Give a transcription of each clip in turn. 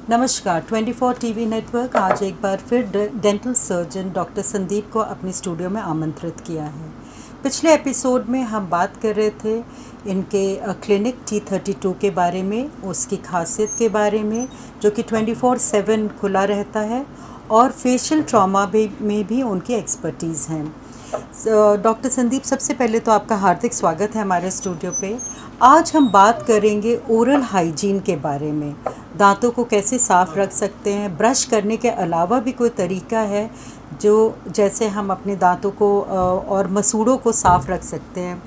नमस्कार 24 TV network आज एक बार फिर डेंटल सर्जन डॉक्टर संदीप को अपने स्टूडियो में आमंत्रित किया है। पिछले एपिसोड में हम बात कर रहे थे इनके क्लिनिक T32 के बारे में, उसकी खासियत के बारे में जो कि 24/7 खुला रहता है और फेशियल ट्रॉमा में भी उनकी एक्सपर्टीज़ हैं। डॉक्टर संदीप, सबसे पहले तो आपका हार्दिक स्वागत है हमारे स्टूडियो पे। आज हम बात करेंगे ओरल हाइजीन के बारे में। दांतों को कैसे साफ़ रख सकते हैं, ब्रश करने के अलावा भी कोई तरीका है जो जैसे हम अपने दांतों को और मसूड़ों को साफ़ रख सकते हैं।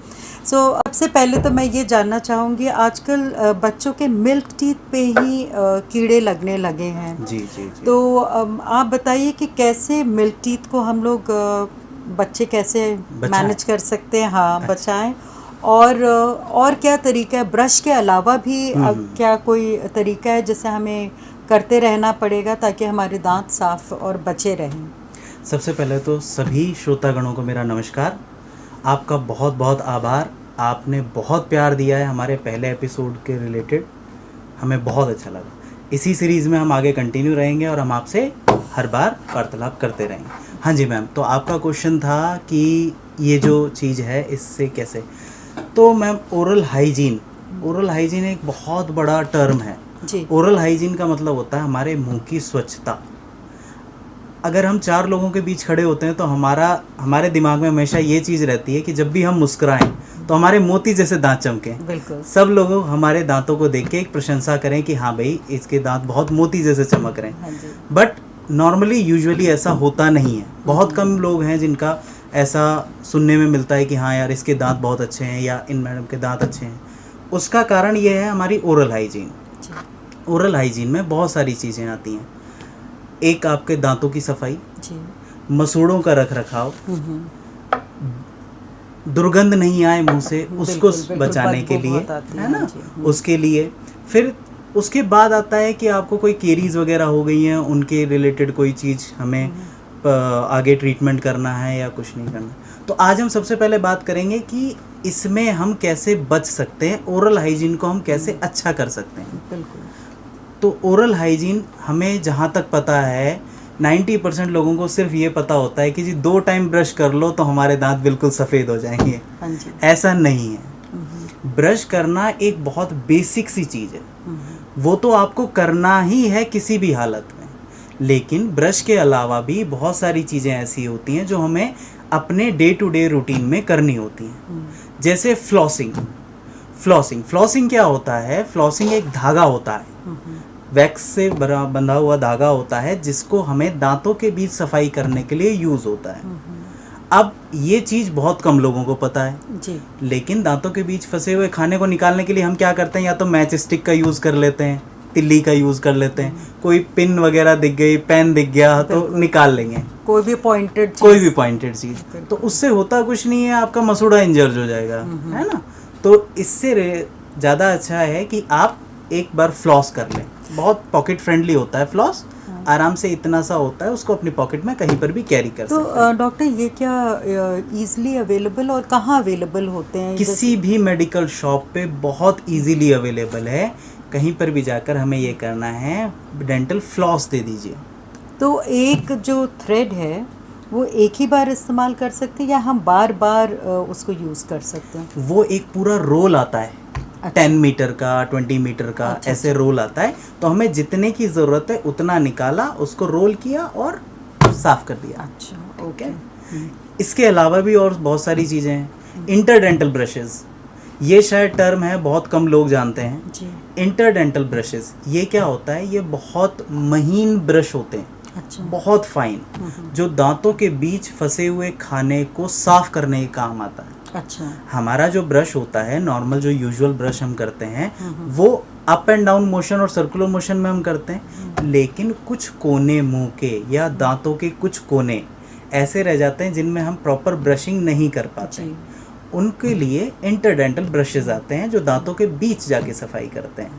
सबसे पहले तो मैं ये जानना चाहूँगी, आजकल बच्चों के मिल्क टीथ पे ही कीड़े लगने लगे हैं। जी। तो आप बताइए कि कैसे मिल्क टीथ को हम लोग बच्चे कैसे मैनेज कर सकते हैं, हाँ बचाएं। और क्या तरीका है, ब्रश के अलावा भी क्या कोई तरीका है जिससे हमें करते रहना पड़ेगा ताकि हमारे दांत साफ और बचे रहें? सबसे पहले तो सभी श्रोतागणों को मेरा नमस्कार। आपका बहुत बहुत आभार, आपने बहुत प्यार दिया है हमारे पहले एपिसोड के रिलेटेड, हमें बहुत अच्छा लगा। इसी सीरीज़ में हम आगे कंटिन्यू रहेंगे और हम आपसे हर बार वार्तालाप करते रहेंगे। हाँ जी मैम, तो आपका क्वेश्चन था कि ये जो चीज़ है इससे कैसे, तो मैम ओरल हाइजीन एक बहुत बड़ा टर्म है जी। ओरल हाइजीन का मतलब होता है हमारे मुंह की स्वच्छता। अगर हम 4 लोगों के बीच खड़े होते हैं तो हमारे दिमाग में हमेशा ये चीज़ रहती है कि जब भी हम मुस्कुराएं तो हमारे मोती जैसे दांत चमकें। बिल्कुल। सब लोग हमारे दांतों को देख के एक प्रशंसा करें कि हाँ भाई इसके दांत बहुत मोती जैसे चमक रहे हैं। बट नॉर्मली यूजुअली ऐसा होता नहीं है। बहुत कम लोग हैं जिनका ऐसा सुनने में मिलता है कि हाँ यार इसके दांत बहुत अच्छे हैं या इन मैडम के दांत अच्छे हैं। उसका कारण ये है हमारी ओरल हाइजीन। ओरल हाइजीन में बहुत सारी चीज़ें आती हैं। एक आपके दांतों की सफाई, मसूड़ों का रख रखाव, दुर्गंध नहीं आए मुंह से उसको बचाने के लिए, है ना, उसके लिए। फिर उसके बाद आता है कि आपको कोई केरीज वगैरह हो गई हैं, उनके रिलेटेड कोई चीज़ हमें आगे ट्रीटमेंट करना है या कुछ नहीं करना। तो आज हम सबसे पहले बात करेंगे कि इसमें हम कैसे बच सकते हैं, ओरल हाइजीन को हम कैसे अच्छा कर सकते हैं। बिल्कुल। तो ओरल हाइजीन हमें जहाँ तक पता है 90% लोगों को सिर्फ ये पता होता है कि जी 2 टाइम ब्रश कर लो तो हमारे दांत बिल्कुल सफ़ेद हो जाएंगे। हाँ जी। ऐसा नहीं है। ब्रश करना एक बहुत बेसिक सी चीज़ है, वो तो आपको करना ही है किसी भी हालत में। लेकिन ब्रश के अलावा भी बहुत सारी चीज़ें ऐसी होती हैं जो हमें अपने डे टू डे रूटीन में करनी होती हैं। जैसे फ्लॉसिंग क्या होता है? फ्लॉसिंग एक धागा होता है, वैक्स से बंधा हुआ धागा होता है जिसको हमें दांतों के बीच सफाई करने के लिए यूज़ होता है। अब ये चीज़ बहुत कम लोगों को पता है जी। लेकिन दांतों के बीच फंसे हुए खाने को निकालने के लिए हम क्या करते हैं, या तो मैच स्टिक का यूज़ कर लेते हैं, तिल्ली का यूज़ कर लेते हैं, कोई पिन वगैरह दिख गई, पेन दिख गया तो निकाल लेंगे, कोई भी पॉइंटेड चीज़। तो उससे होता कुछ नहीं है, आपका मसूड़ा इंजर्ड हो जाएगा, है ना। तो इससे ज़्यादा अच्छा है कि आप एक बार फ्लॉस कर लें। बहुत पॉकेट फ्रेंडली होता है फ्लॉस, आराम से इतना सा होता है, उसको अपनी पॉकेट में कहीं पर भी कैरी कर सकते हैं। तो डॉक्टर ये क्या इजीली अवेलेबल और कहाँ अवेलेबल होते हैं? किसी भी मेडिकल शॉप पे बहुत इजीली अवेलेबल है। कहीं पर भी जाकर हमें ये करना है, डेंटल फ्लॉस दे दीजिए। तो एक जो थ्रेड है वो एक ही बार इस्तेमाल कर सकते हैं या हम बार बार उसको यूज़ कर सकते हैं? वो एक पूरा रोल आता है। अच्छा। 10 मीटर का, 20 मीटर का, अच्छा, ऐसे रोल आता है। तो हमें जितने की ज़रूरत है उतना निकाला, उसको रोल किया और साफ़ कर दिया। अच्छा, ओके। इसके अलावा भी और बहुत सारी चीज़ें हैं। इंटरडेंटल ब्रशेज़, ये शायद टर्म है बहुत कम लोग जानते हैं जी। इंटरडेंटल ब्रशेज़ ये क्या होता है? ये बहुत महीन ब्रश होते हैं। अच्छा। बहुत फाइन, जो दांतों के बीच फंसे हुए खाने को साफ करने के काम आता है। अच्छा। हमारा जो ब्रश होता है, नॉर्मल जो यूजुअल ब्रश हम करते हैं, वो अप एंड डाउन मोशन और सर्कुलर मोशन में हम करते हैं। लेकिन कुछ कोने मुंह के या दांतों के कुछ कोने ऐसे रह जाते हैं जिनमें हम प्रॉपर ब्रशिंग नहीं कर पाते। उनके लिए इंटरडेंटल ब्रशेज आते हैं जो दांतों के बीच जाके सफाई करते हैं।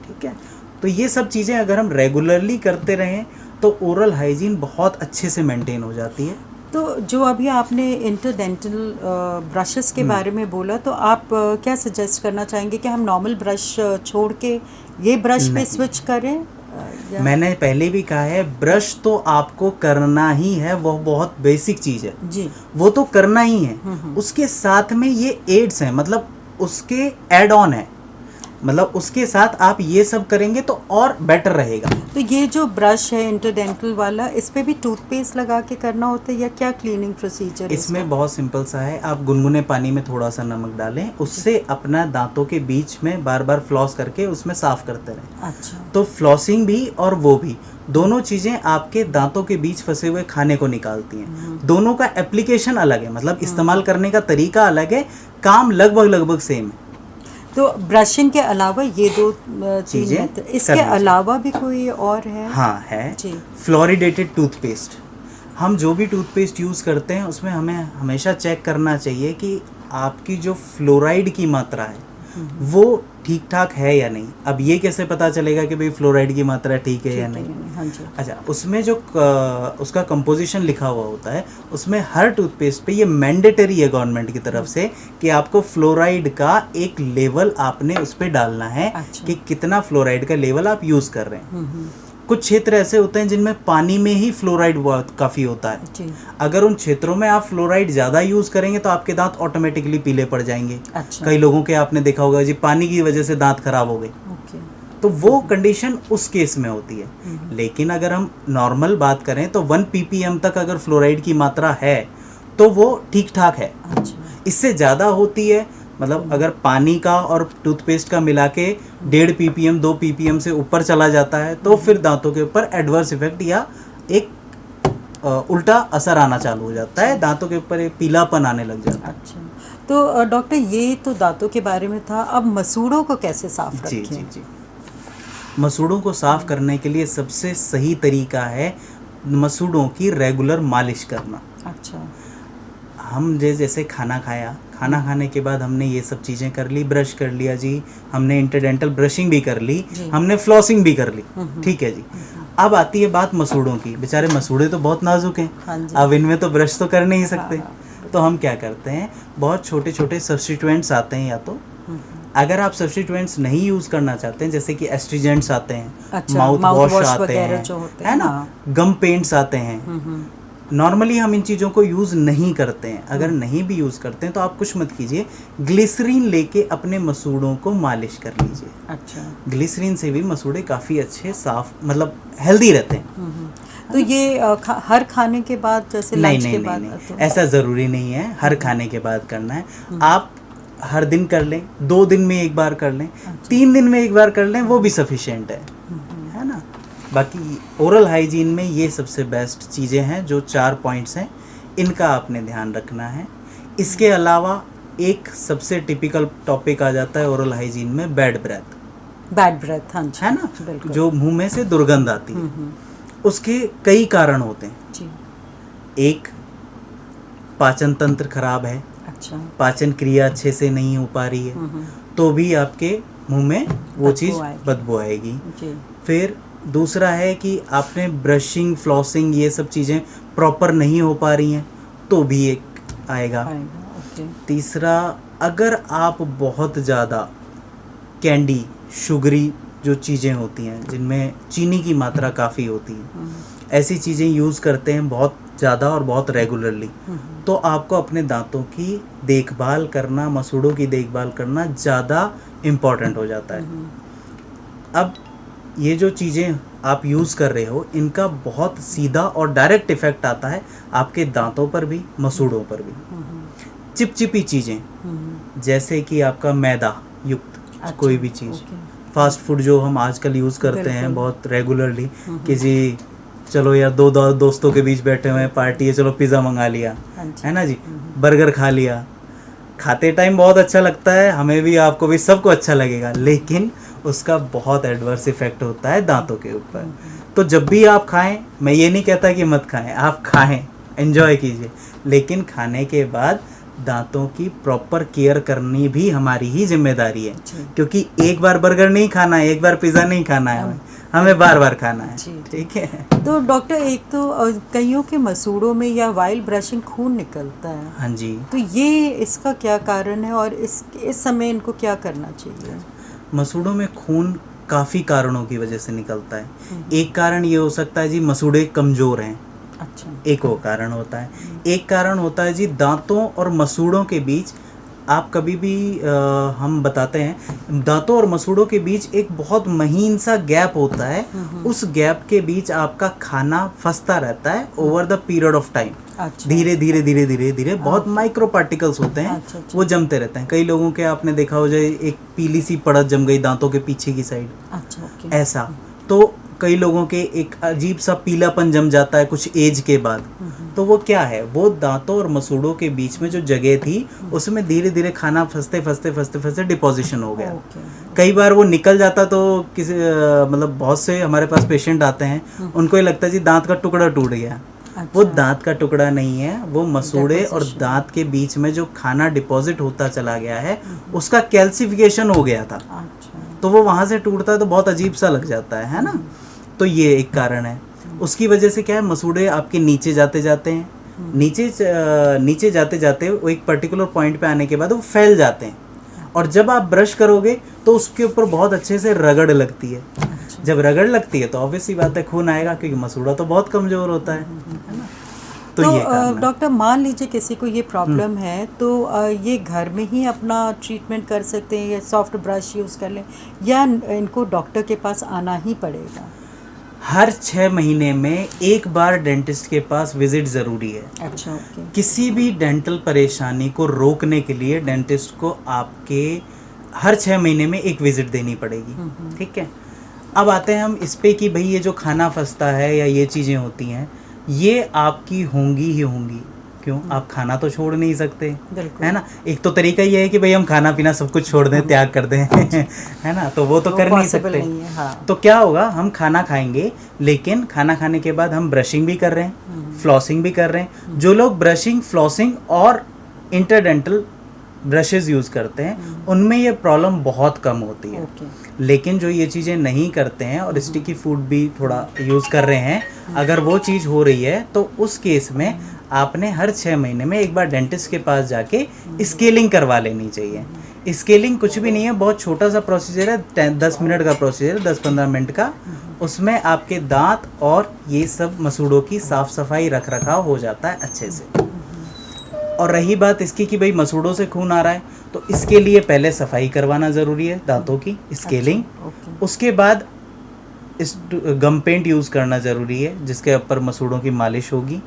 ठीक है, तो ये सब चीज़ें अगर हम रेगुलरली करते रहें तो ओरल हाइजीन बहुत अच्छे से मेंटेन हो जाती है। तो जो अभी आपने इंटरडेंटल ब्रशेस के बारे में बोला, तो आप क्या सजेस्ट करना चाहेंगे कि हम नॉर्मल ब्रश छोड़ के ये ब्रश पे स्विच करें? मैंने पहले भी कहा है, ब्रश तो आपको करना ही है, वो बहुत बेसिक चीज़ है जी, वो तो करना ही है। उसके साथ में ये एड्स हैं, मतलब उसके एड ऑन है, मतलब उसके साथ आप ये सब करेंगे तो और बेटर रहेगा। तो ये जो ब्रश है इंटरडेंटल वाला, इस पे भी टूथपेस्ट लगा के करना होता है या क्या क्लीनिंग प्रोसीजर? इसमें बहुत सिंपल सा है, आप गुनगुने पानी में थोड़ा सा नमक डालें, उससे अपना दांतों के बीच में बार बार फ्लॉस करके उसमें साफ करते रहें। अच्छा, तो फ्लॉसिंग भी और वो भी, दोनों चीज़ें आपके दांतों के बीच फंसे हुए खाने को निकालती हैं। दोनों का एप्लीकेशन अलग है, मतलब इस्तेमाल करने का तरीका अलग है, काम लगभग सेम है। तो ब्रशिंग के अलावा ये दो चीज़ें चीज़ें, कर इसके लीजिए। अलावा भी कोई और है? हाँ है, जी, फ्लोरिडेटेड टूथपेस्ट। हम जो भी टूथपेस्ट यूज़ करते हैं उसमें हमें हमेशा चेक करना चाहिए कि आपकी जो फ्लोराइड की मात्रा है वो ठीक ठाक है या नहीं। अब ये कैसे पता चलेगा कि भाई फ्लोराइड की मात्रा ठीक है या नहीं? हाँ जी, अच्छा, उसमें जो उसका कंपोजिशन लिखा हुआ होता है, उसमें हर टूथपेस्ट पे ये मैंडेटरी है गवर्नमेंट की तरफ से कि आपको फ्लोराइड का एक लेवल आपने उस पर डालना है। अच्छा। कि कितना फ्लोराइड का लेवल आप यूज़ कर रहे हैं। कुछ क्षेत्र ऐसे होते हैं जिनमें पानी में ही फ्लोराइड बहुत काफ़ी होता है। जी, अगर उन क्षेत्रों में आप फ्लोराइड ज़्यादा यूज़ करेंगे तो आपके दांत ऑटोमेटिकली पीले पड़ जाएंगे। अच्छा, कई लोगों के आपने देखा होगा जी, पानी की वजह से दांत खराब हो गए, ओके, तो वो कंडीशन उस केस में होती है। लेकिन अगर हम नॉर्मल बात करें तो 1 ppm तक अगर फ्लोराइड की मात्रा है तो वो ठीक ठाक है। अच्छा, इससे ज़्यादा होती है, मतलब अगर पानी का और टूथपेस्ट का मिला के 1.5 ppm 2 ppm से ऊपर चला जाता है तो फिर दांतों के ऊपर एडवर्स इफेक्ट या एक उल्टा असर आना चालू हो जाता है, दांतों के ऊपर एक पीलापन आने लग जाता है। अच्छा। तो डॉक्टर, ये तो दांतों के बारे में था, अब मसूड़ों को कैसे साफ जी रखें? जी जी, मसूड़ों को साफ करने के लिए सबसे सही तरीका है मसूड़ों की रेगुलर मालिश करना। अच्छा, हम जैसे खाना खाने के बाद हमने ये सब चीज़ें कर ली, ब्रश कर लिया जी, हमने इंटरडेंटल ब्रशिंग भी कर ली, जी। हमने फ्लॉसिंग भी कर ली, ठीक है जी। अब आती है बात मसूड़ों की। बेचारे मसूड़े तो बहुत नाजुक हैं, हाँ जी, अब इनमें तो ब्रश तो कर नहीं सकते। हाँ, तो हम क्या करते हैं, बहुत छोटे छोटे सब्स्टिट्यूएंट्स आते हैं, या तो अगर आप सब्स्टिट्यूएंट्स नहीं यूज़ करना चाहते हैं, जैसे कि एस्ट्रीजेंट्स आते हैं, अच्छा, माउथ माउथ वॉश वॉश आते वगैरह हैं, जो होते है हैं, ना, हाँ। गम पेंट्स आते हैं। नॉर्मली हम इन चीज़ों को यूज़ नहीं करते हैं। अगर नहीं भी यूज़ करते हैं तो आप कुछ मत कीजिए, ग्लिसरीन लेके अपने मसूड़ों को मालिश कर लीजिए। अच्छा, ग्लिसरीन से भी मसूड़े काफ़ी अच्छे, साफ, मतलब हेल्दी रहते हैं। तो ये हर खाने के बाद, जैसे नहीं लंच नहीं के नहीं बाद? नहीं, तो ऐसा ज़रूरी नहीं है हर खाने के बाद करना है। आप हर दिन कर लें, 2 दिन में एक बार कर लें, 3 दिन में एक बार कर लें, वो भी सफिशिएंट है ना। बाकी ओरल हाइजीन में ये सबसे बेस्ट चीज़ें हैं, जो 4 पॉइंट्स हैं, इनका आपने ध्यान रखना है। इसके अलावा एक सबसे टिपिकल टॉपिक आ जाता है ओरल हाइजीन में, बैड ब्रेथ, हाँ जी, है ना, बिल्कुल। जो मुंह में से दुर्गंध आती है। उसके कई कारण होते हैं। जी, एक, पाचन तंत्र खराब है, अच्छा, पाचन क्रिया अच्छे से नहीं हो पा रही है, तो भी आपके मुंह में वो चीज़ बदबू आएगी। जी, फिर दूसरा है कि आपने ब्रशिंग, फ्लॉसिंग, ये सब चीज़ें प्रॉपर नहीं हो पा रही हैं, तो भी एक आएगा। ओके, तीसरा, अगर आप बहुत ज़्यादा कैंडी, शुगरी जो चीज़ें होती हैं जिनमें चीनी की मात्रा काफ़ी होती है, ऐसी चीज़ें यूज़ करते हैं बहुत ज़्यादा और बहुत रेगुलरली, तो आपको अपने दांतों की देखभाल करना, मसूड़ों की देखभाल करना ज़्यादा इम्पॉर्टेंट हो जाता है। अब ये जो चीज़ें आप यूज़ कर रहे हो, इनका बहुत सीधा और डायरेक्ट इफ़ेक्ट आता है आपके दांतों पर भी, मसूड़ों पर भी। चिपचिपी चीज़ें, जैसे कि आपका मैदा युक्त कोई भी चीज़, फास्ट फूड जो हम आजकल यूज़ करते हैं बहुत रेगुलरली, किसी, चलो यार दो दोस्तों के बीच बैठे हुए हैं, पार्टी है, चलो पिज़्ज़ा मंगा लिया, है ना जी, बर्गर खा लिया, खाते टाइम बहुत अच्छा लगता है, हमें भी, आपको भी, सबको अच्छा लगेगा, लेकिन उसका बहुत एडवर्स इफेक्ट होता है दांतों के ऊपर। तो जब भी आप खाएं, मैं ये नहीं कहता कि मत खाएं, आप खाएं, एंजॉय कीजिए, लेकिन खाने के बाद दांतों की प्रॉपर केयर करनी भी हमारी ही जिम्मेदारी है, क्योंकि एक बार बर्गर नहीं खाना है, एक बार पिज़्ज़ा नहीं खाना है, हमें बार बार खाना है, ठीक है। तो डॉक्टर, एक तो कईयों के मसूड़ों में या वाइल ब्रशिंग खून निकलता है, हाँ जी, तो ये इसका क्या कारण है और इस समय इनको क्या करना चाहिए? मसूड़ों में खून काफ़ी कारणों की वजह से निकलता है। एक कारण ये हो सकता है जी मसूड़े कमज़ोर हैं, अच्छा, एक वो कारण होता है। एक कारण होता है जी दांतों और मसूड़ों के बीच, आप कभी भी हम बताते हैं दांतों और मसूड़ों के बीच एक बहुत महीन सा गैप होता है, उस गैप के बीच आपका खाना फंसता रहता है over the period of time. अच्छा, धीरे धीरे धीरे धीरे धीरे बहुत माइक्रो पार्टिकल्स होते हैं, अच्छा, अच्छा। वो जमते रहते हैं। कई लोगों के आपने देखा हो जाए एक पीली सी परत जम गई दांतों के पीछे की साइड, अच्छा, ओके। ऐसा। तो कई लोगों के एक अजीब सा पीलापन जम जाता है कुछ एज के बाद। तो वो क्या है, वो दांतों और मसूड़ों के बीच में जो जगह थी उसमें धीरे धीरे खाना फंसते फंसते फंसते फंसते डिपोजिशन हो गया। ओके। कई बार वो निकल जाता तो किसी मतलब बहुत से हमारे पास पेशेंट आते हैं, उनको ये लगता है जी दांत का टुकड़ा टूट गया। वो दांत का टुकड़ा नहीं है, वो मसूड़े और दांत के बीच में जो खाना डिपॉजिट होता चला गया है उसका कैल्सिफिकेशन हो गया था। अच्छा, तो वो वहाँ से टूटता है तो बहुत अजीब सा लग जाता है ना। तो ये एक कारण है। उसकी वजह से क्या है, मसूड़े आपके नीचे जाते जाते हैं, नीचे जाते जाते वो एक पर्टिकुलर पॉइंट पे आने के बाद वो फैल जाते हैं, और जब आप ब्रश करोगे तो उसके ऊपर बहुत अच्छे से रगड़ लगती है। जब रगड़ लगती है तो ऑब्वियस सी बात है खून आएगा, क्योंकि मसूड़ा तो बहुत कमज़ोर होता है ना। तो ये डॉक्टर मान लीजिए किसी को ये प्रॉब्लम है तो ये घर में ही अपना ट्रीटमेंट कर सकते हैं, या सॉफ्ट ब्रश यूज़ कर लें, या इनको डॉक्टर के पास आना ही पड़ेगा? हर 6 महीने में एक बार डेंटिस्ट के पास विजिट ज़रूरी है। अच्छा, ओके। किसी भी डेंटल परेशानी को रोकने के लिए डेंटिस्ट को आपके हर 6 महीने में एक विजिट देनी पड़ेगी, ठीक है। अब आते हैं हम इस पे कि भाई ये जो खाना फंसता है या ये चीज़ें होती हैं, ये आपकी होंगी ही होंगी। क्यों? आप खाना तो छोड़ नहीं सकते, है ना। एक तो तरीका ये है कि भाई हम खाना पीना सब कुछ छोड़ दें, त्याग कर दें है ना, तो वो तो कर नहीं सकते। हाँ। तो क्या होगा, हम खाना खाएंगे लेकिन खाना खाने के बाद हम ब्रशिंग भी कर रहे हैं, फ्लॉसिंग भी कर रहे हैं। जो लोग ब्रशिंग, फ्लॉसिंग और इंटरडेंटल ब्रशेस यूज़ करते हैं उनमें ये प्रॉब्लम बहुत कम होती है। लेकिन जो ये चीज़ें नहीं करते हैं और स्टिकी फूड भी थोड़ा यूज़ कर रहे हैं, अगर वो चीज़ हो रही है तो उस केस में आपने हर 6 महीने में एक बार डेंटिस्ट के पास जाके स्केलिंग करवा लेनी चाहिए। स्केलिंग कुछ भी नहीं है, बहुत छोटा सा प्रोसीजर है, 10 मिनट का प्रोसीजर है, 10-15 मिनट का। उसमें आपके दांत और ये सब मसूड़ों की साफ़ सफाई रख रखाव हो जाता है अच्छे से। और रही बात इसकी कि भाई मसूड़ों से खून आ रहा है, तो इसके लिए पहले सफाई करवाना ज़रूरी है, दांतों की स्केलिंग। उसके बाद इस गम पेंट यूज़ करना ज़रूरी है जिसके ऊपर मसूड़ों की मालिश होगी,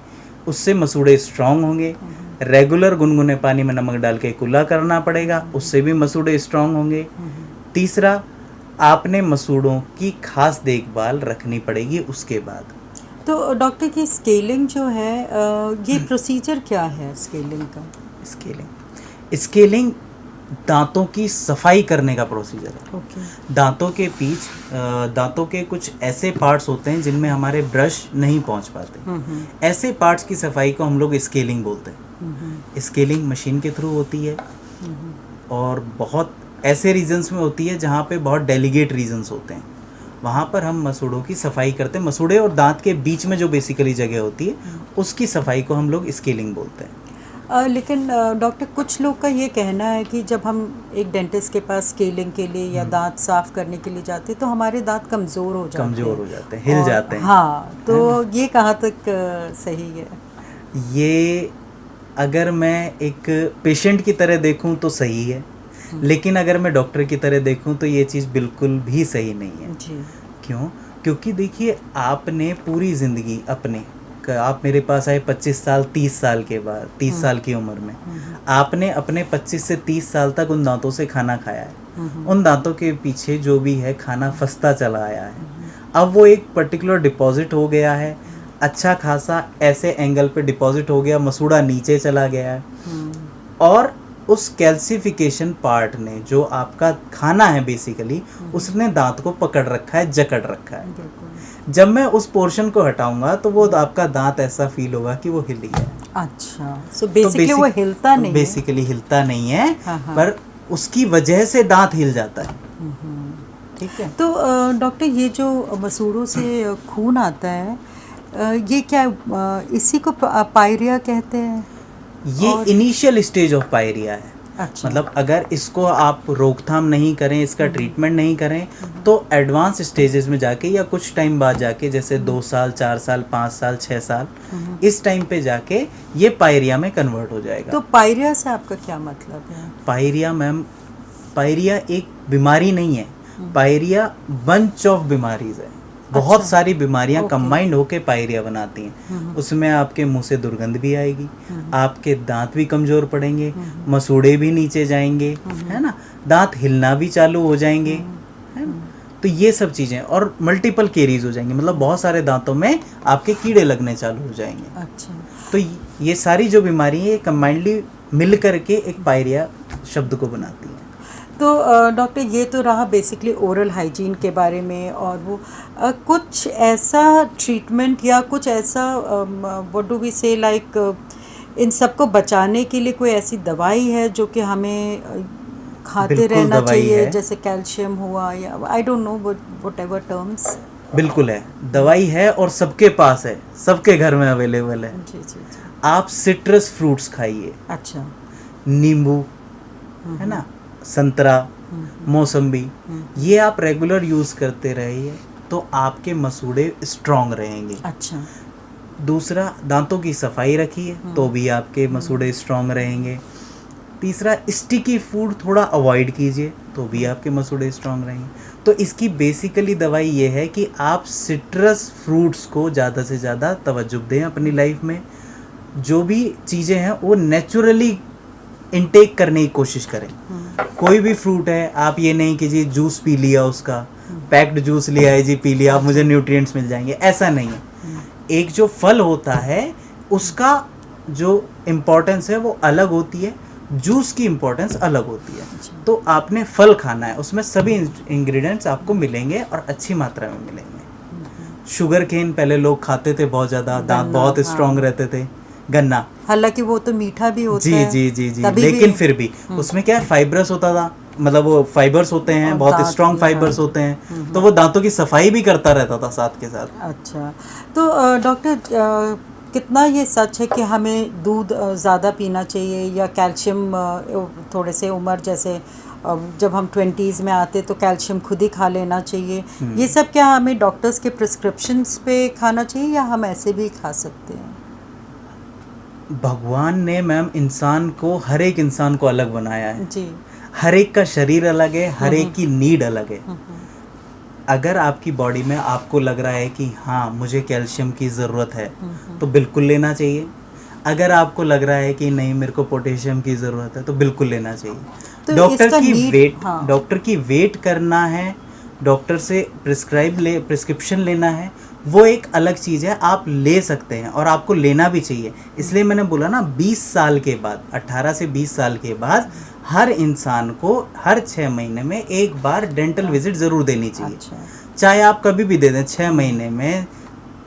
उससे मसूड़े स्ट्रॉन्ग होंगे। रेगुलर गुनगुने पानी में नमक डाल के कुल्ला करना पड़ेगा, उससे भी मसूड़े स्ट्रॉन्ग होंगे। तीसरा, आपने मसूड़ों की खास देखभाल रखनी पड़ेगी उसके बाद। तो डॉक्टर की स्केलिंग जो है, ये प्रोसीजर क्या है स्केलिंग का? स्केलिंग दांतों की सफाई करने का प्रोसीजर है। दांतों के दांतों के कुछ ऐसे पार्ट्स होते हैं जिनमें हमारे ब्रश नहीं पहुंच पाते, ऐसे पार्ट्स की सफाई को हम लोग स्केलिंग बोलते हैं। स्केलिंग मशीन के थ्रू होती है और बहुत ऐसे रीजन्स में होती है जहाँ पे बहुत डेलीगेट रीजन्स होते हैं, वहाँ पर हम मसूड़ों की सफाई करते हैं। मसूड़े और दांत के बीच में जो बेसिकली जगह होती है उसकी सफाई को हम लोग स्केलिंग बोलते हैं। लेकिन डॉक्टर, कुछ लोग का ये कहना है कि जब हम एक डेंटिस्ट के पास स्केलिंग के लिए या दांत साफ करने के लिए जाते हैं तो हमारे दांत कमज़ोर हो जाते हैं, हिल जाते हैं। हाँ, तो ये कहाँ तक सही है? ये अगर मैं एक पेशेंट की तरह देखूं तो सही है, लेकिन अगर मैं डॉक्टर की तरह देखूं तो ये चीज़ बिल्कुल भी सही नहीं है जी। क्यों? क्योंकि देखिए, आपने पूरी ज़िंदगी आप मेरे पास आए 25 साल 30 साल के बाद, 30 साल की उम्र में आपने अपने 25 से 30 साल तक उन दांतों से खाना खाया है। उन दांतों के पीछे जो भी है खाना फंसता चला आया है। अब वो एक पर्टिकुलर डिपॉजिट हो गया है, अच्छा खासा ऐसे एंगल पे डिपॉजिट हो गया, मसूड़ा नीचे चला गया है, और उस कैल्सिफिकेशन पार्ट ने जो आपका खाना है बेसिकली उसने दांत को पकड़ रखा है, जकड़ रखा है। जब मैं उस पोर्शन को हटाऊंगा तो वो आपका दांत ऐसा फील होगा कि वो हिल गया है। अच्छा, सो बेसिकली वो हिलता नहीं है। बेसिकली हिलता नहीं है, पर उसकी वजह से दांत हिल जाता है। ठीक है। तो डॉक्टर, ये जो मसूड़ों से खून आता है, ये क्या इसी को पायरिया कहते हैं? ये इनिशियल स्टेज ऑफ पायरिया है। अच्छा। मतलब अगर इसको आप रोकथाम नहीं करें, इसका ट्रीटमेंट नहीं करें, तो एडवांस स्टेजेस में जाके या कुछ टाइम बाद जाके, जैसे 2 साल 4 साल 5 साल 6 साल, इस टाइम पे जाके ये पायरिया में कन्वर्ट हो जाएगा। तो पायरिया से आपका क्या मतलब है? पायरिया मैम, पायरिया एक बीमारी नहीं है, पायरिया बंच ऑफ बीमारीज है। बहुत अच्छा। सारी बीमारियां ओके। कंबाइंड होके पायरिया बनाती हैं। उसमें आपके मुंह से दुर्गंध भी आएगी, आपके दांत भी कमजोर पड़ेंगे, मसूड़े भी नीचे जाएंगे, है ना, दांत हिलना भी चालू हो जाएंगे, है ना। तो ये सब चीजें, और मल्टीपल केरीज हो जाएंगी, मतलब बहुत सारे दांतों में आपके कीड़े लगने चालू हो जाएंगे। अच्छा। तो ये सारी जो बीमारी है, ये कंबाइंडली मिल करके एक पायरिया शब्द को बनाती है। तो डॉक्टर, ये तो रहा बेसिकली ओरल हाइजीन के बारे में, और वो कुछ ऐसा ट्रीटमेंट या कुछ ऐसा व्हाट डू वी से, लाइक इन सबको बचाने के लिए कोई ऐसी दवाई है जो कि हमें खाते बिल्कुल रहना दवाई चाहिए, है। जैसे कैल्शियम हुआ या I don't know what ever terms? बिल्कुल है, दवाई है और सबके पास है, सबके घर में अवेलेबल है। जी जी जी। आप सिट्रस फ्रूट्स खाइए, अच्छा। नींबू, है ना, संतरा, मौसम्बी, ये आप रेगुलर यूज करते रहिए तो आपके मसूड़े स्ट्रांग रहेंगे। अच्छा। दूसरा, दांतों की सफाई रखिए तो भी आपके मसूड़े स्ट्रांग रहेंगे। तीसरा, स्टिकी फूड थोड़ा अवॉइड कीजिए तो भी आपके मसूड़े स्ट्रांग रहेंगे। तो इसकी बेसिकली दवाई ये है कि आप सिट्रस फ्रूट्स को ज़्यादा से ज़्यादा तवज्जो दें अपनी लाइफ में। जो भी चीज़ें हैं वो नेचुरली इनटेक करने की कोशिश करें। कोई भी फ्रूट है, आप ये नहीं कि जी जूस पी लिया, उसका पैक्ड जूस लिया है जी, पी लिया, अब मुझे न्यूट्रिएंट्स मिल जाएंगे, ऐसा नहीं है। एक जो फल होता है उसका जो इम्पोर्टेंस है वो अलग होती है, जूस की इम्पोर्टेंस अलग होती है। तो आपने फल खाना है, उसमें सभी इंग्रेडिएंट्स आपको मिलेंगे और अच्छी मात्रा में मिलेंगे। शुगर केन पहले लोग खाते थे बहुत ज़्यादा, दांत बहुत स्ट्रांग रहते थे। गन्ना, हालांकि वो तो मीठा भी होता जी है, जी जी जी, लेकिन फिर भी उसमें क्या है, फाइब्रस होता था, मतलब वो फाइबर्स होते हैं, बहुत स्ट्रांग फाइबर्स होते हैं, तो वो दांतों की सफाई भी करता रहता था साथ के साथ। अच्छा। तो डॉक्टर, कितना ये सच है कि हमें दूध ज़्यादा पीना चाहिए, या कैल्शियम थोड़े से उम्र जैसे जब हम 20s में आते तो कैल्शियम खुद ही खा लेना चाहिए, ये सब क्या हमें डॉक्टर्स के प्रिस्क्रिप्शंस पे खाना चाहिए या हम ऐसे भी खा सकते हैं? भगवान ने मैम इंसान को, हर एक इंसान को अलग बनाया है जी। हर एक का शरीर अलग है, हर एक की नीड अलग है। अगर आपकी बॉडी में आपको लग रहा है कि हाँ मुझे कैल्शियम की ज़रूरत है तो बिल्कुल लेना चाहिए। अगर आपको लग रहा है कि नहीं मेरे को पोटेशियम की ज़रूरत है तो बिल्कुल लेना चाहिए। तो डॉक्टर की वेट करना है, डॉक्टर से प्रिस्क्रिप्शन लेना है, वो एक अलग चीज़ है। आप ले सकते हैं और आपको लेना भी चाहिए। इसलिए मैंने बोला ना 20 साल के बाद, 18 से 20 साल के बाद हर इंसान को हर 6 महीने में एक बार डेंटल विजिट ज़रूर देनी चाहिए। अच्छा। चाहे आप कभी भी दे दें, 6 महीने में,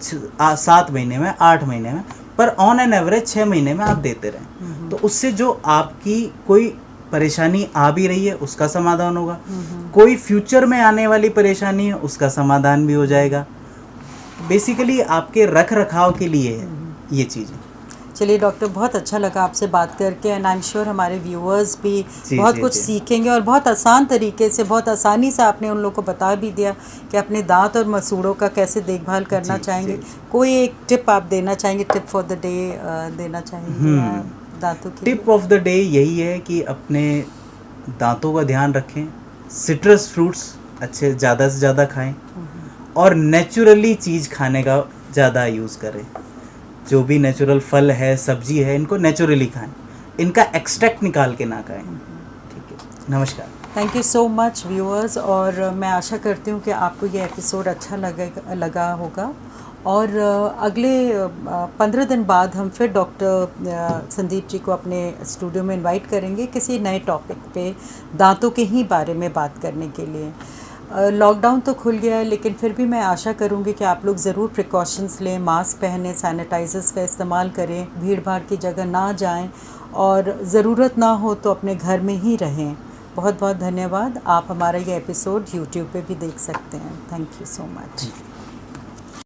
7 महीने में, 8 महीने में, पर ऑन एन एवरेज 6 महीने में आप देते रहें। तो उससे जो आपकी कोई परेशानी आ भी रही है उसका समाधान होगा, कोई फ्यूचर में आने वाली परेशानी है उसका समाधान भी हो जाएगा। बेसिकली आपके रख रखाव के लिए है ये चीज़ें। चलिए डॉक्टर, बहुत अच्छा लगा आपसे बात करके, एंड आई एम श्योर हमारे व्यूअर्स भी बहुत कुछ सीखेंगे, और बहुत आसान तरीके से, बहुत आसानी से आपने उन लोगों को बता भी दिया कि अपने दांत और मसूड़ों का कैसे देखभाल करना चाहेंगे। कोई एक टिप आप देना चाहेंगे, टिप फॉर द डे देना चाहेंगे दांतों की? टिप ऑफ द डे यही है कि अपने दांतों का ध्यान रखें, सिट्रस फ्रूट्स अच्छे ज़्यादा से ज़्यादा खाएं, और नेचुरली चीज़ खाने का ज़्यादा यूज़ करें। जो भी नेचुरल फल है, सब्जी है, इनको नेचुरली खाएं, इनका एक्सट्रैक्ट निकाल के ना खाएं। ठीक है, नमस्कार। Thank you so much viewers, और मैं आशा करती हूँ कि आपको ये एपिसोड अच्छा लगा होगा, और अगले 15 दिन बाद हम फिर डॉक्टर संदीप जी को अपने स्टूडियो में इनवाइट करेंगे किसी नए टॉपिक पे, दांतों के ही बारे में बात करने के लिए। लॉकडाउन तो खुल गया है, लेकिन फिर भी मैं आशा करूंगी कि आप लोग ज़रूर प्रिकॉशंस लें, मास्क पहनें, सैनिटाइजर्स का इस्तेमाल करें, भीड़ भाड़ की जगह ना जाएं, और ज़रूरत ना हो तो अपने घर में ही रहें। बहुत बहुत धन्यवाद। आप हमारा ये एपिसोड यूट्यूब पे भी देख सकते हैं। Thank you so much.